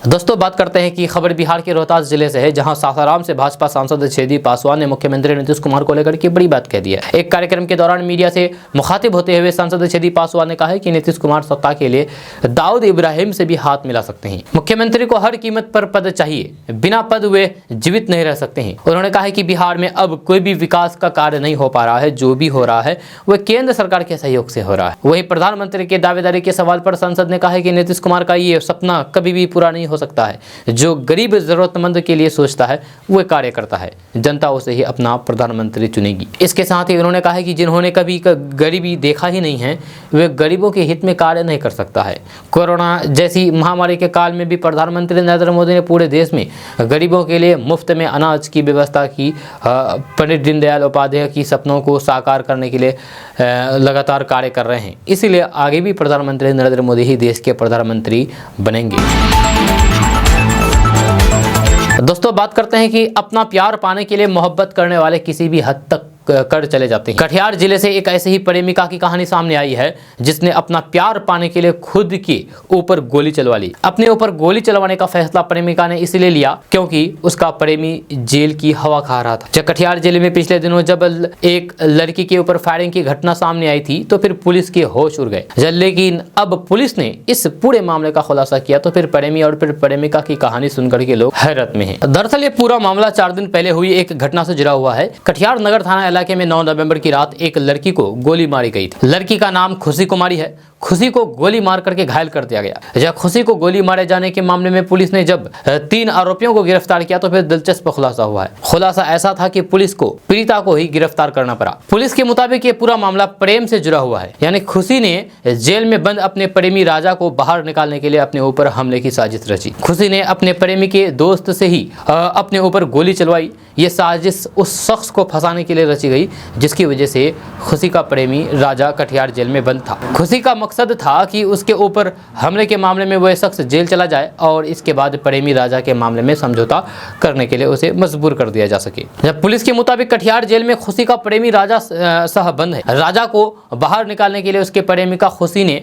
दोस्तों बात करते हैं कि खबर बिहार के रोहतास जिले से है, जहां सासाराम से भाजपा सांसद छेदी पासवान ने मुख्यमंत्री नीतीश कुमार को लेकर के बड़ी बात कह दी है। एक कार्यक्रम के दौरान मीडिया से मुखातिब होते हुए सांसद छेदी पासवान ने कहा है कि नीतीश कुमार सत्ता के लिए दाऊद इब्राहिम से भी हाथ मिला सकते हैं। मुख्यमंत्री को हर कीमत पर पद चाहिए, बिना पद वे जीवित नहीं रह सकते हैं। उन्होंने कहा है कि बिहार में अब कोई भी विकास का कार्य नहीं हो पा रहा है, जो भी हो रहा है वह केंद्र सरकार के सहयोग से हो रहा है। वहीं प्रधानमंत्री के दावेदारी के सवाल पर सांसद ने कहा है कि नीतीश कुमार का ये सपना कभी भी पूरा नहीं हो सकता है। जो गरीब जरूरतमंद के लिए सोचता है वह कार्य करता है, जनता उसे ही अपना प्रधानमंत्री चुनेगी। इसके साथ ही उन्होंने कहा है कि जिन्होंने कभी गरीबी देखा ही नहीं है वे गरीबों के हित में कार्य नहीं कर सकता है। कोरोना जैसी महामारी के काल में भी प्रधानमंत्री नरेंद्र मोदी ने पूरे देश में गरीबों के लिए मुफ्त में अनाज की व्यवस्था की। पंडित दीनदयाल उपाध्याय की सपनों को साकार करने के लिए लगातार कार्य कर रहे हैं। इसीलिए आगे भी प्रधानमंत्री नरेंद्र मोदी ही देश के प्रधानमंत्री बनेंगे। दोस्तों बात करते हैं कि अपना प्यार पाने के लिए मोहब्बत करने वाले किसी भी हद तक कर चले जाते हैं। कटिहार जिले से एक ऐसे ही प्रेमिका की कहानी सामने आई है जिसने अपना प्यार पाने के लिए खुद के ऊपर गोली चलवा ली। अपने ऊपर गोली चलवाने का फैसला प्रेमिका ने इसलिए लिया क्योंकि उसका प्रेमी जेल की हवा खा रहा था। जब कटिहार जिले में पिछले दिनों जब एक लड़की के ऊपर फायरिंग की घटना सामने आई थी तो फिर पुलिस के होश उड़ गए। लेकिन अब पुलिस ने इस पूरे मामले का खुलासा किया तो फिर प्रेमी और फिर प्रेमिका की कहानी सुनकर के लोग हैरत में हैं। दरअसल ये पूरा मामला 4 दिन पहले हुई एक घटना से जुड़ा हुआ है। कटिहार नगर थाना इलाके में 9 नवंबर की रात एक लड़की को गोली मारी गई थी। लड़की का नाम खुशी कुमारी है। खुशी को गोली मार करके घायल कर दिया गया। जब खुशी को गोली मारे जाने के मामले में पुलिस ने जब 3 आरोपियों को गिरफ्तार किया तो फिर दिलचस्प खुलासा हुआ है। खुलासा ऐसा था कि पुलिस को पीड़िता को ही गिरफ्तार करना पड़ा। पुलिस के मुताबिक ये पूरा मामला प्रेम से जुड़ा हुआ है, यानी खुशी ने जेल में बंद अपने प्रेमी राजा को बाहर निकालने के लिए अपने ऊपर हमले की साजिश रची। खुशी ने अपने प्रेमी के दोस्त से ही अपने ऊपर गोली चलवाई। ये साजिश उस शख्स को फंसाने के लिए रची गई जिसकी वजह से खुशी का प्रेमी राजा कटिहार जेल में बंद था। खुशी का मकसद था कि उसके ऊपर हमले के मामले में वह शख्स जेल चला जाए और इसके बाद प्रेमी राजा के मामले में समझौता करने के लिए उसे मजबूर कर दिया जा सके। जब पुलिस के मुताबिक कटिहार जेल में खुशी का प्रेमी राजा सह बंद है। राजा को बाहर निकालने के लिए उसके प्रेमिका खुशी ने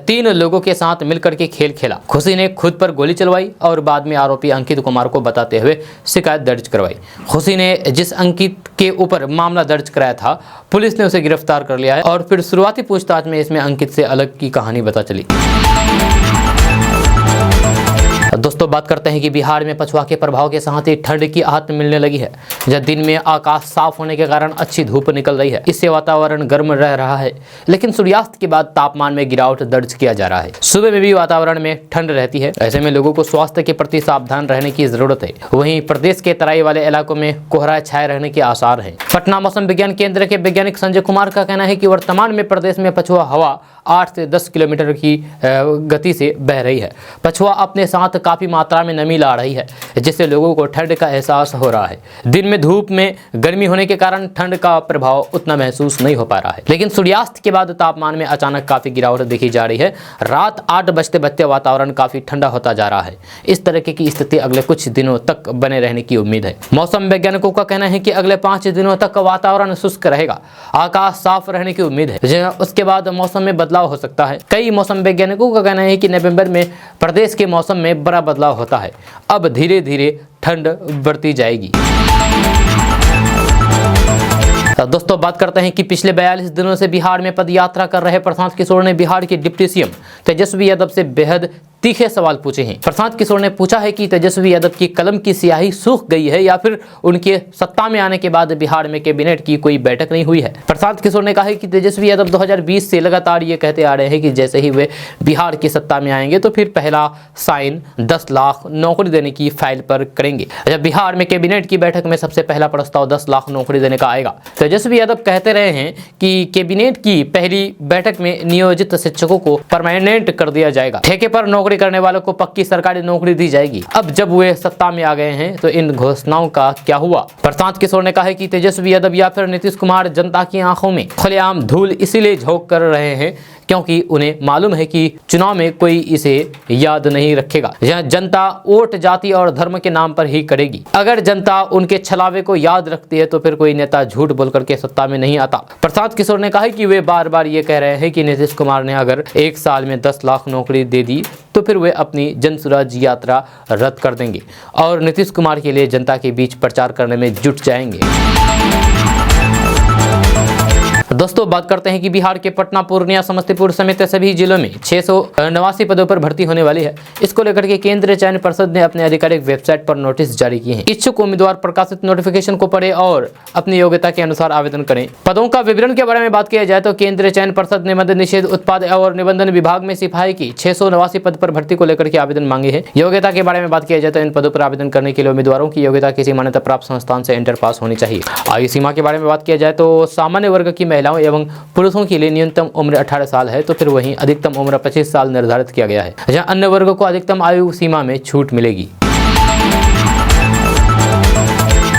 3 लोगों के साथ मिलकर के खेल खेला। खुशी ने खुद पर गोली चलवाई और बाद में आरोपी अंकित कुमार को बताते हुए शिकायत दर्ज करवाई। खुशी ने जिस अंकित के ऊपर मामला दर्ज कराया था पुलिस ने उसे गिरफ्तार कर लिया है और फिर शुरुआती पूछताछ में इसमें अंकित से अलग की कहानी पता चली। दोस्तों बात करते हैं कि बिहार में पछुआ के प्रभाव के साथ ही ठंड की आहट मिलने लगी है। जब दिन में आकाश साफ होने के कारण अच्छी धूप निकल रही है, इससे वातावरण गर्म रह रहा है, लेकिन सूर्यास्त के बाद तापमान में गिरावट दर्ज किया जा रहा है। सुबह में भी वातावरण में ठंड रहती है। ऐसे में लोगों को स्वास्थ्य के प्रति सावधान रहने की जरूरत है। वहीं प्रदेश के तराई वाले इलाकों में कोहरा छाए रहने के आसार है। पटना मौसम विज्ञान केंद्र के वैज्ञानिक संजय कुमार का कहना है कि वर्तमान में प्रदेश में पछुआ हवा 8 से 10 किलोमीटर की गति से बह रही है। पछुआ अपने साथ काफी मात्रा में नमी ला रही है, जिससे लोगों को ठंड का एहसास हो रहा है। दिन में धूप में गर्मी होने के कारण ठंड का प्रभाव उतना महसूस नहीं हो पा रहा है, लेकिन सूर्यास्त के बाद तापमान में अचानक काफी गिरावट देखी जा रही है। रात 8 बजते बजते वातावरण काफी ठंडा होता जा रहा है। इस तरह की स्थिति अगले कुछ दिनों तक बने रहने की उम्मीद है। मौसम वैज्ञानिकों का कहना है कि अगले 5 दिनों तक वातावरण शुष्क रहेगा, आकाश साफ रहने की उम्मीद है। उसके बाद मौसम में बदलाव हो सकता है। कई मौसम वैज्ञानिकों का कहना है कि नवंबर में प्रदेश के मौसम में बड़ा बदलाव होता है। अब धीरे धीरे ठंड बढ़ती जाएगी। दोस्तों बात करते हैं कि पिछले 42 दिनों से बिहार में पदयात्रा कर रहे प्रशांत किशोर ने बिहार के डिप्टी सीएम तेजस्वी यादव से बेहद तीखे सवाल पूछे हैं। प्रशांत किशोर ने पूछा है कि तेजस्वी यादव की कलम की स्याही सूख गई है या फिर उनके सत्ता में आने के बाद बिहार में कैबिनेट की कोई बैठक नहीं हुई है। प्रशांत किशोर ने कहा है कि तेजस्वी यादव 2020 से लगातार ये कहते आ रहे हैं कि जैसे ही वे बिहार की सत्ता में आएंगे तो फिर पहला साइन 10 लाख नौकरी देने की फाइल पर करेंगे। जब बिहार में कैबिनेट की बैठक में सबसे पहला प्रस्ताव 10 लाख नौकरी देने का आएगा। तेजस्वी यादव कहते रहे हैं कि कैबिनेट की पहली बैठक में नियोजित शिक्षकों को परमानेंट कर दिया जाएगा, ठेके पर नौकरी करने वालों को पक्की सरकारी नौकरी दी जाएगी। अब जब वे सत्ता में आ गए हैं तो इन घोषणाओं का क्या हुआ? प्रशांत किशोर ने कहा है कि तेजस्वी यादव या फिर नीतीश कुमार जनता की आंखों में खुलेआम धूल इसीलिए झोंक कर रहे हैं क्योंकि उन्हें मालूम है कि चुनाव में कोई इसे याद नहीं रखेगा। यह जनता वोट जाति और धर्म के नाम पर ही करेगी। अगर जनता उनके छलावे को याद रखती है तो फिर कोई नेता झूठ बोल करके सत्ता में नहीं आता। प्रशांत किशोर ने कहा कि वे बार बार ये कह रहे हैं कि नीतीश कुमार ने अगर एक साल में 10 लाख नौकरी दे दी तो फिर वे अपनी जन स्वराज यात्रा रद्द कर देंगे और नीतीश कुमार के लिए जनता के बीच प्रचार करने में जुट जाएंगे। दोस्तों बात करते हैं कि बिहार के पटना, पूर्णिया, समस्तीपुर समेत सभी जिलों में 689 पदों पर भर्ती होने वाली है। इसको लेकर के केंद्रीय चयन पर्षद ने अपने आधिकारिक वेबसाइट पर नोटिस जारी किए हैं। इच्छुक उम्मीदवार प्रकाशित नोटिफिकेशन को पढ़े और अपनी योग्यता के अनुसार आवेदन करें। पदों का विवरण के बारे में बात किया जाए तो केंद्रीय चयन पर्षद ने मद्य निषेध, उत्पाद और निबंधन विभाग में सिपाही की 689 पद पर भर्ती को लेकर के आवेदन मांगे हैं। योग्यता के बारे में बात किया जाए तो इन पदों पर आवेदन करने के लिए उम्मीदवारों की योग्यता किसी मान्यता प्राप्त संस्थान से इंटर पास होनी चाहिए। आयु सीमा के बारे में बात किया जाए तो सामान्य वर्ग की महिलाओं एवं पुरुषों के लिए न्यूनतम उम्र 18 साल है तो फिर वहीं अधिकतम उम्र 25 साल निर्धारित किया गया है, जहां अन्य वर्गों को अधिकतम आयु सीमा में छूट मिलेगी।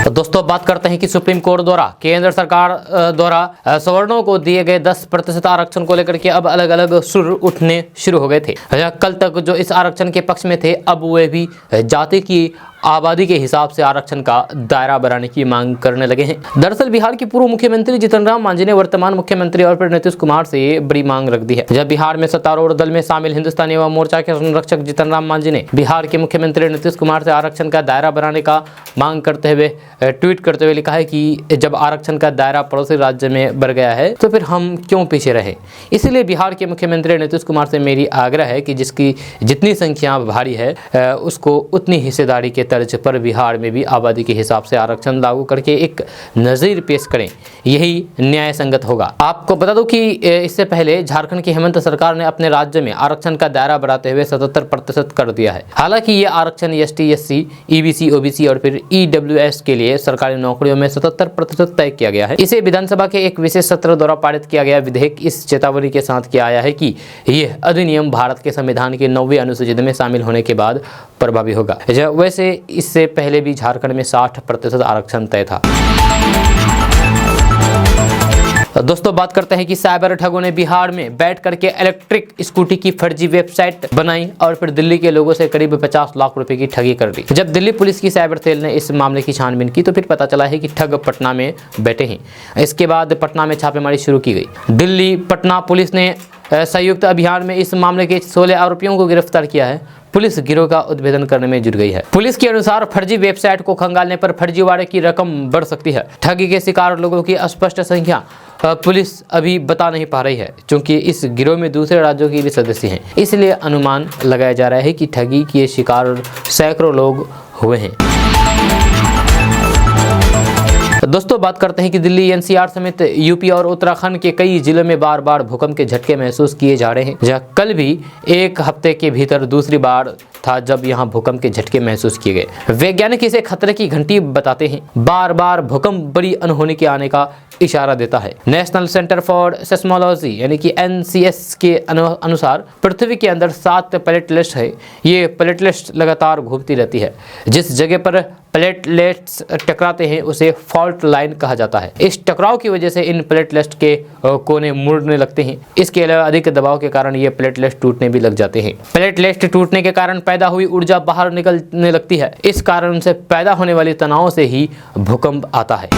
तो दोस्तों बात करते हैं कि सुप्रीम कोर्ट द्वारा केंद्र सरकार द्वारा सवर्णों को दिए गए 10% आरक्षण को लेकर के अब अलग अलग सुर उठने शुरू हो गए थे। कल तक जो इस आरक्षण के पक्ष में थे अब वे भी जाति की आबादी के हिसाब से आरक्षण का दायरा बढ़ाने की मांग करने लगे हैं। दरअसल बिहार के पूर्व मुख्यमंत्री जीतन राम मांझी ने वर्तमान मुख्यमंत्री और फिर नीतीश कुमार से बड़ी मांग रख दी है। जब बिहार में सत्तारूढ़ दल में शामिल हिंदुस्तानी युवा मोर्चा के संरक्षक जीतन राम मांझी ने बिहार के मुख्यमंत्री नीतीश कुमार से आरक्षण का दायरा बढ़ाने का मांग करते हुए ट्वीट करते हुए लिखा है कि जब आरक्षण का दायरा पड़ोसी राज्य में बढ़ गया है तो फिर हम क्यों पीछे रहे। इसीलिए बिहार के मुख्यमंत्री नीतीश कुमार से मेरी आग्रह है कि जिसकी जितनी संख्या भारी है उसको उतनी हिस्सेदारी के तर्ज पर बिहार में भी आबादी के हिसाब से आरक्षण लागू करके एक नज़ीर पेश करें, यही न्याय संगत होगा। आपको बता दूं कि इससे पहले झारखंड की हेमंत सरकार ने अपने राज्य में आरक्षण का दायरा बढ़ाते हुए 77% कर दिया है। हालांकि ये आरक्षण ST, SC, EBC, OBC और फिर EWS के लिए सरकारी नौकरियों में 77% तय किया गया है। इसे विधानसभा के एक विशेष सत्र द्वारा पारित किया गया विधेयक इस चेतावनी के साथ किया आया है कि यह अधिनियम भारत के संविधान के 9वीं अनुसूची में शामिल होने के बाद प्रभावी होगा। वैसे इससे पहले भी झारखंड में 60% आरक्षण तय था। दोस्तों बात करते हैं कि साइबर ठगों ने बिहार में बैठ करके इलेक्ट्रिक स्कूटी की फर्जी वेबसाइट बनाई और फिर दिल्ली के लोगों से करीब 50 लाख रुपए की ठगी कर दी। जब दिल्ली पुलिस की साइबर सेल ने इस मामले की छानबीन की तो फिर पता चला है कि ठग पटना में बैठे हैं। इसके बाद पटना में छापेमारी शुरू की गई। दिल्ली पटना पुलिस ने संयुक्त अभियान में इस मामले के 16 आरोपियों को गिरफ्तार किया है। पुलिस गिरोह का उद्भेदन करने में जुट गई है। पुलिस के अनुसार फर्जी वेबसाइट को खंगालने पर फर्जीवाड़े की रकम बढ़ सकती है। ठगी के शिकार लोगों की स्पष्ट संख्या पुलिस अभी बता नहीं पा रही है, क्योंकि इस गिरोह में दूसरे राज्यों के भी सदस्य हैं। इसलिए अनुमान लगाया जा रहा है कि ठगी के शिकार सैकड़ों लोग हुए हैं। दोस्तों बात करते हैं कि दिल्ली, NCR समेत यूपी और उत्तराखंड के कई जिलों में बार बार भूकंप के झटके महसूस किए जा रहे हैं। जहां कल भी एक हफ्ते के भीतर दूसरी बार था जब यहां भूकंप के झटके महसूस किए गए। वैज्ञानिक इसे खतरे की घंटी बताते हैं। बार बार भूकंप बड़ी अनहोनी के आने का इशारा देता है। नेशनल सेंटर फॉर सेस्मोलॉजी यानी कि NCS के अनुसार पृथ्वी के अंदर 7 प्लेटलेट्स है। ये प्लेटलेट्स लगातार घूमती रहती है। जिस जगह पर प्लेटलेट्स टकराते हैं उसे फॉल्ट लाइन कहा जाता है। इस टकराव की वजह से इन प्लेटलेट्स के कोने मुड़ने लगते हैं। इसके अलावा अधिक दबाव के कारण ये प्लेटलेट्स टूटने भी लग जाते हैं। प्लेटलेट्स टूटने के कारण पैदा हुई ऊर्जा बाहर निकलने लगती है। इस कारण से पैदा होने वाले तनाव से ही भूकंप आता है।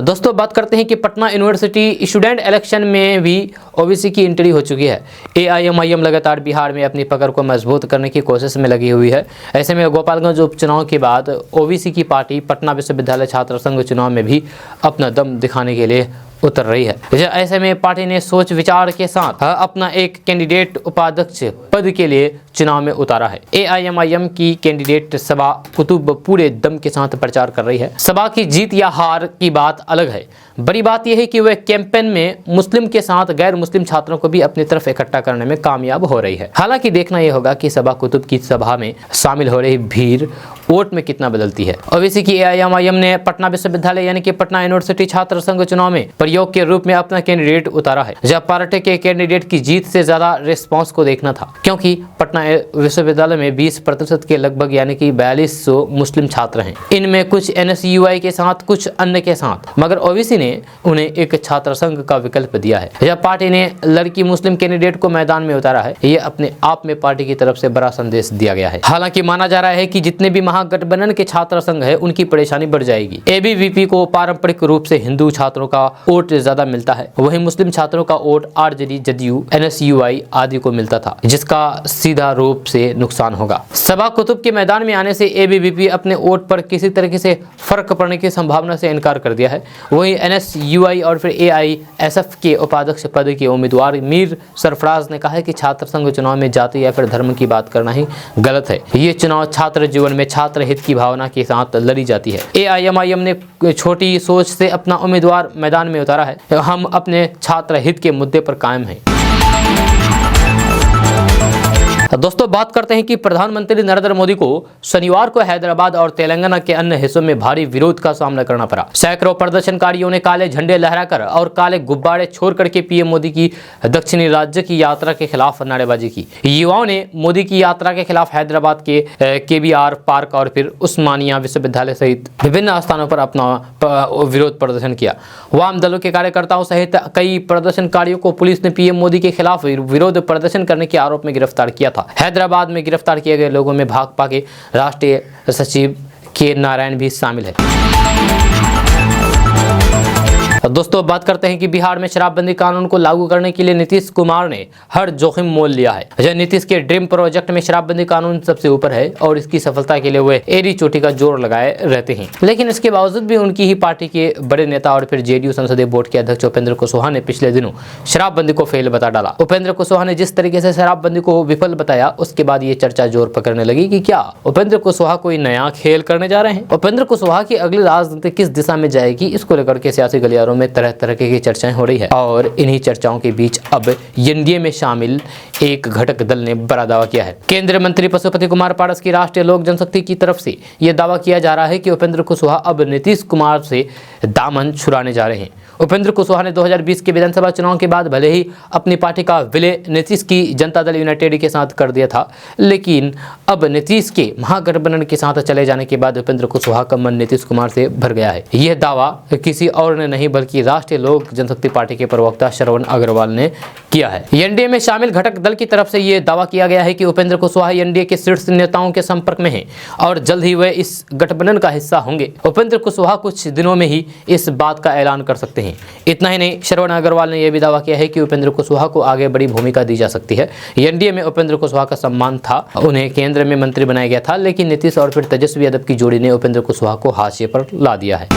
दोस्तों बात करते हैं कि पटना यूनिवर्सिटी स्टूडेंट इलेक्शन में भी OBC की एंट्री हो चुकी है। AIMIM लगातार बिहार में अपनी पकड़ को मजबूत करने की कोशिश में लगी हुई है। ऐसे में गोपालगंज उपचुनाव के बाद OBC की पार्टी पटना विश्वविद्यालय छात्र संघ चुनाव में भी अपना दम दिखाने के लिए उतर रही है। ऐसे में पार्टी ने सोच विचार के साथ अपना एक कैंडिडेट उपाध्यक्ष पद के लिए चुनाव में उतारा है। AIMIM की कैंडिडेट सबा कुतुब पूरे दम के साथ प्रचार कर रही है। सबा की जीत या हार की बात अलग है, बड़ी बात यह है कि वह कैंपेन में मुस्लिम के साथ गैर मुस्लिम छात्रों को भी अपनी तरफ इकट्ठा करने में कामयाब हो रही है। हालांकि देखना यह होगा कि सबा कुतुब की सभा में शामिल हो रही भीड़ वोट में कितना बदलती है। OBC की AIMIM ने पटना विश्वविद्यालय यानी कि पटना यूनिवर्सिटी छात्र संघ चुनाव में प्रयोग के रूप में अपना कैंडिडेट उतारा है। जब पार्टी के कैंडिडेट की जीत से ज्यादा रिस्पांस को देखना था, क्योंकि पटना विश्वविद्यालय में 20% के लगभग यानी कि 4200 मुस्लिम छात्र हैं। इनमें कुछ NSUI के साथ, कुछ अन्य के साथ। मगर OBC ने उन्हें एक छात्र संघ का विकल्प दिया है। जब पार्टी ने लड़की मुस्लिम कैंडिडेट को मैदान में उतारा है, ये अपने आप में पार्टी की तरफ से बड़ा संदेश दिया गया है। हालांकि माना जा रहा है कि जितने भी महागठबंधन के छात्र संघ है, उनकी परेशानी बढ़ जाएगी। एबीवीपी को पारंपरिक रूप से हिंदू छात्रों का वोट ज्यादा मिलता है, वहीं मुस्लिम छात्रों का वोट आरजेडी, जदयू, एनएसयूआई आदि को मिलता था, जिसका सीधा रूप से नुकसान होगा। सबा कुतुब के मैदान में आने से एबीवीपी अपने वोट पर किसी तरीके से फर्क पड़ने की संभावना से इनकार कर दिया है। वहीं एनएसयूआई और फिर एआईएसएफ के उपाध्यक्ष पद के उम्मीदवार मीर सरफराज ने कहा है कि छात्र संघ चुनाव में जाति या फिर धर्म की बात करना ही गलत है। ये चुनाव छात्र जीवन में छात्र हित की भावना के साथ लड़ी जाती है। एआईएमआईएम ने छोटी सोच से अपना उम्मीदवार मैदान में उतारा है। हम अपने छात्र हित के मुद्दे पर कायम हैं। दोस्तों, बात करते हैं कि प्रधानमंत्री नरेंद्र मोदी को शनिवार को हैदराबाद और तेलंगाना के अन्य हिस्सों में भारी विरोध का सामना करना पड़ा। सैकड़ों प्रदर्शनकारियों ने काले झंडे लहराकर और काले गुब्बारे छोड़ करके पीएम मोदी की दक्षिणी राज्य की यात्रा के खिलाफ नारेबाजी की। युवाओं ने मोदी की यात्रा के खिलाफ हैदराबाद के केबीआर पार्क और फिर उस्मानिया विश्वविद्यालय सहित विभिन्न स्थानों पर अपना विरोध प्रदर्शन किया। वाम दलों के कार्यकर्ताओं सहित कई प्रदर्शनकारियों को पुलिस ने पीएम मोदी के खिलाफ विरोध प्रदर्शन करने के आरोप में गिरफ्तार किया था। हैदराबाद में गिरफ्तार किए गए लोगों में भाकपा के राष्ट्रीय सचिव के नारायण भी शामिल है। दोस्तों, बात करते हैं कि बिहार में शराबबंदी कानून को लागू करने के लिए नीतीश कुमार ने हर जोखिम मोल लिया है। नीतीश के ड्रीम प्रोजेक्ट में शराबबंदी कानून सबसे ऊपर है और इसकी सफलता के लिए वे एड़ी चोटी का जोर लगाए रहते हैं। लेकिन इसके बावजूद भी उनकी ही पार्टी के बड़े नेता और फिर जेडीयू संसदीय बोर्ड के अध्यक्ष उपेंद्र कुशवाहा ने पिछले दिनों शराबबंदी को फेल बता डाला। उपेंद्र कुशवाहा ने जिस तरीके से शराबबंदी को विफल बताया, उसके बाद ये चर्चा जोर पकड़ने लगी कि क्या उपेंद्र कुशवाहा कोई नया खेल करने जा रहे हैं। उपेंद्र कुशवाहा की अगली राजनीति किस दिशा में जाएगी, इसको लेकर के सियासी गलियारों में तरह तरह की चर्चाएं हो रही है। और इन्हीं चर्चाओं के बीच अब एनडीए में शामिल एक घटक दल ने बड़ा दावा किया है। केंद्रीय मंत्री पशुपति कुमार पारस की राष्ट्रीय लोक जनशक्ति की तरफ से यह दावा किया जा रहा है कि उपेंद्र कुशवाहा अब नीतीश कुमार से दामन छुड़ाने जा रहे हैं। उपेंद्र कुशवाहा ने 2020 के विधानसभा चुनाव के बाद भले ही अपनी पार्टी का विलय नीतीश की जनता दल यूनाइटेड के साथ कर दिया था, लेकिन अब नीतीश के महागठबंधन के साथ चले जाने के बाद उपेंद्र कुशवाहा का मन नीतीश कुमार से भर गया है। यह दावा किसी और ने नहीं बल्कि राष्ट्रीय लोक जनशक्ति पार्टी के प्रवक्ता श्रवण अग्रवाल ने किया है। एनडीए में शामिल घटक दल की तरफ से यह दावा किया गया है कि उपेंद्र कुशवाहा एनडीए के शीर्ष नेताओं के संपर्क में हैं और जल्द ही वे इस गठबंधन का हिस्सा होंगे। उपेंद्र कुशवाहा कुछ दिनों में ही इस बात का ऐलान कर सकते हैं। इतना ही नहीं, श्रवण अग्रवाल ने यह भी दावा किया है कि उपेंद्र कुशवाहा को आगे बड़ी भूमिका दी जा सकती है। एनडीए में उपेंद्र कुशवाहा का सम्मान था, उन्हें केंद्र में मंत्री बनाया गया था, लेकिन नीतीश और फिर तेजस्वी यादव की जोड़ी ने उपेंद्र कुशवाहा को हाशिए पर ला दिया है।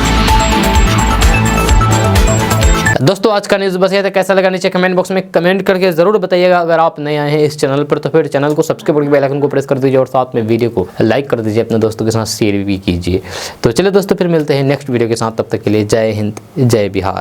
दोस्तों, आज का न्यूज़ बस ये था। कैसा लगा नीचे कमेंट बॉक्स में कमेंट करके जरूर बताइएगा। अगर आप नए आए हैं इस चैनल पर तो फिर चैनल को सब्सक्राइब करके बेल आइकन को प्रेस कर दीजिए और साथ में वीडियो को लाइक कर दीजिए, अपने दोस्तों के साथ शेयर भी कीजिए। तो चलिए दोस्तों, फिर मिलते हैं नेक्स्ट वीडियो के साथ। तब तक के लिए जय हिंद, जय बिहार।